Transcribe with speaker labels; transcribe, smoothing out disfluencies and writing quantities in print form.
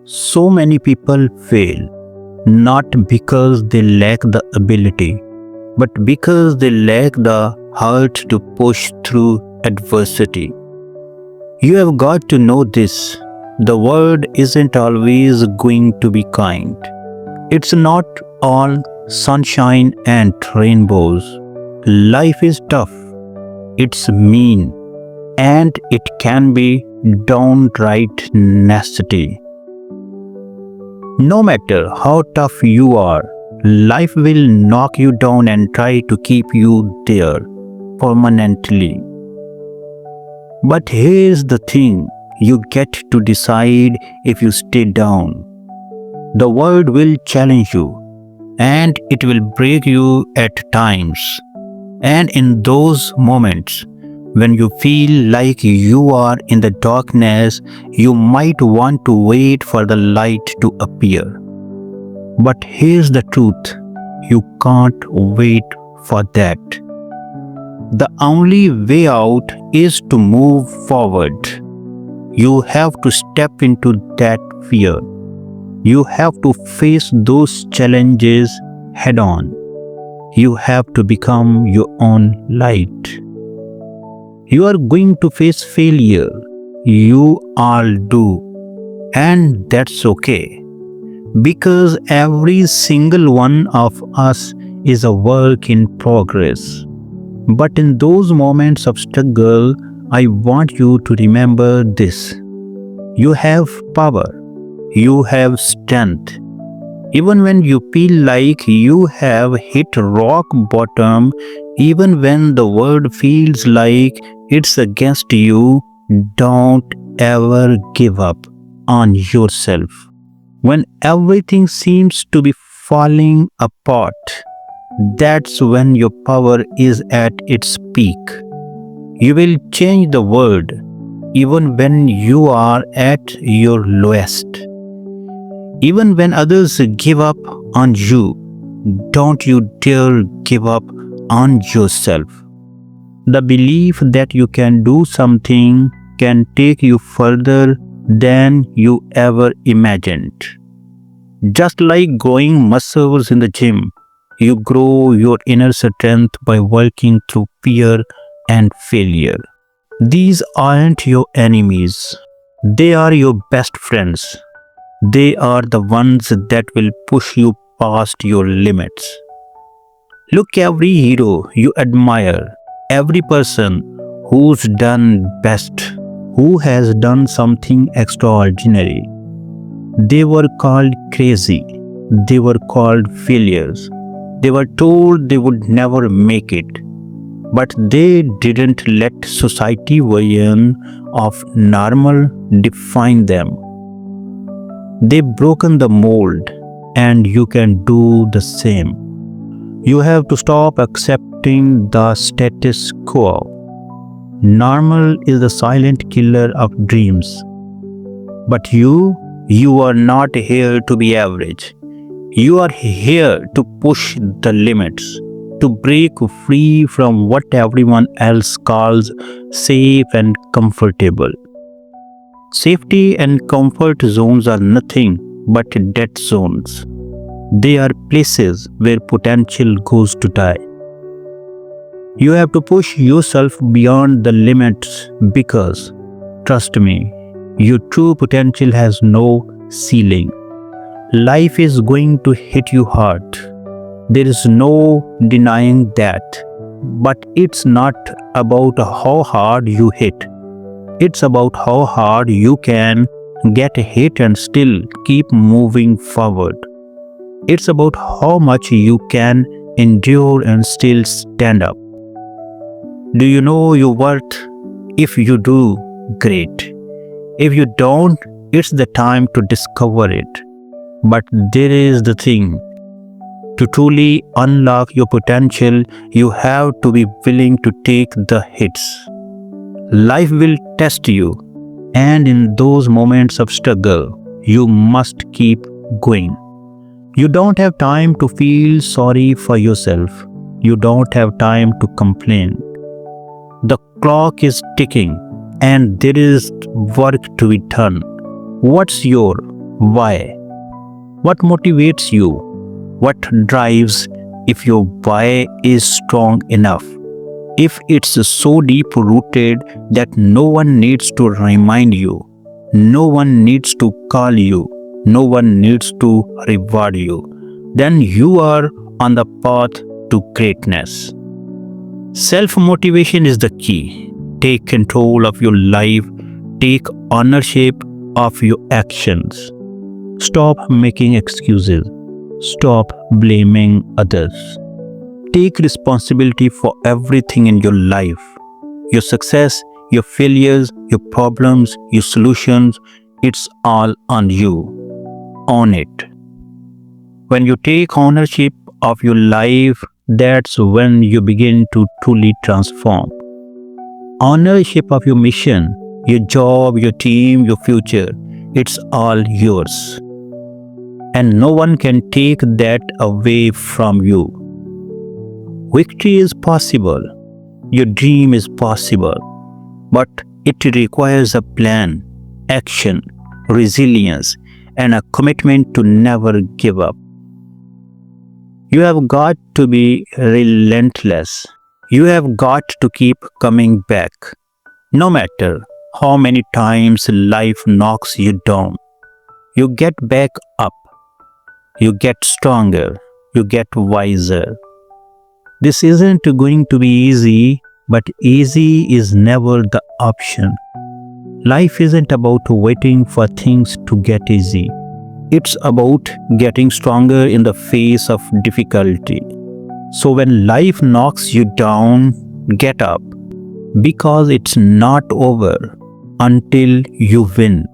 Speaker 1: So many people fail not because they lack the ability, but because they lack the heart to push through adversity. You have got to know this. The world isn't always going to be kind. It's not all sunshine and rainbows. Life is tough, it's mean, and it can be downright nasty. No matter how tough you are, life will knock you down and try to keep you there permanently. But here's the thing, you get to decide if you stay down. The world will challenge you and it will break you at times. And in those moments, when you feel like you are in the darkness, you might want to wait for the light to appear. But here's the truth, you can't wait for that. The only way out is to move forward. You have to step into that fear. You have to face those challenges head on. You have to become your own light. You are going to face failure. You all do. And that's okay. Because every single one of us is a work in progress. But in those moments of struggle, I want you to remember this. You have power. You have strength. Even when you feel like you have hit rock bottom, even when the world feels like it's against you, don't ever give up on yourself. When everything seems to be falling apart, that's when your power is at its peak. You will change the world even when you are at your lowest. Even when others give up on you, don't you dare give up on yourself. The belief that you can do something can take you further than you ever imagined. Just like growing muscles in the gym, you grow your inner strength by working through fear and failure. These aren't your enemies, they are your best friends. They are the ones that will push you past your limits. Look, every hero you admire, every person who's done best, who has done something extraordinary. They were called crazy. They were called failures. They were told they would never make it. But they didn't let society version of normal define them. They broken the mold, and you can do the same. You have to stop accepting the status quo. Normal is the silent killer of dreams. But you are not here to be average. You are here to push the limits, to break free from what everyone else calls safe and comfortable. Safety and comfort zones are nothing but dead zones. They are places where potential goes to die. You have to push yourself beyond the limits because, trust me, your true potential has no ceiling. Life is going to hit you hard. There is no denying that. But it's not about how hard you hit. It's about how hard you can get hit and still keep moving forward. It's about how much you can endure and still stand up. Do you know your worth? If you do, great. If you don't, it's the time to discover it. But there is the thing. To truly unlock your potential, you have to be willing to take the hits. Life will test you, and in those moments of struggle, you must keep going. You don't have time to feel sorry for yourself. You don't have time to complain. The clock is ticking, and there is work to be done. What's yours? Why? What motivates you? What drives if your why is strong enough? If it's so deep rooted that no one needs to remind you, no one needs to call you, no one needs to reward you, then you are on the path to greatness. Self motivation is the key. Take control of your life, take ownership of your actions. Stop making excuses, stop blaming others. Take responsibility for everything in your life, your success, your failures, your problems, your solutions. It's all on you. Own it. When you take ownership of your life, that's when you begin to truly transform. Ownership of your mission, your job, your team, your future, it's all yours. And no one can take that away from you. Victory is possible, your dream is possible, but it requires a plan, action, resilience, and a commitment to never give up. You have got to be relentless. You have got to keep coming back. No matter how many times life knocks you down, you get back up. You get stronger. You get wiser. This isn't going to be easy, but easy is never the option. Life isn't about waiting for things to get easy. It's about getting stronger in the face of difficulty. So when life knocks you down, get up, because it's not over until you win.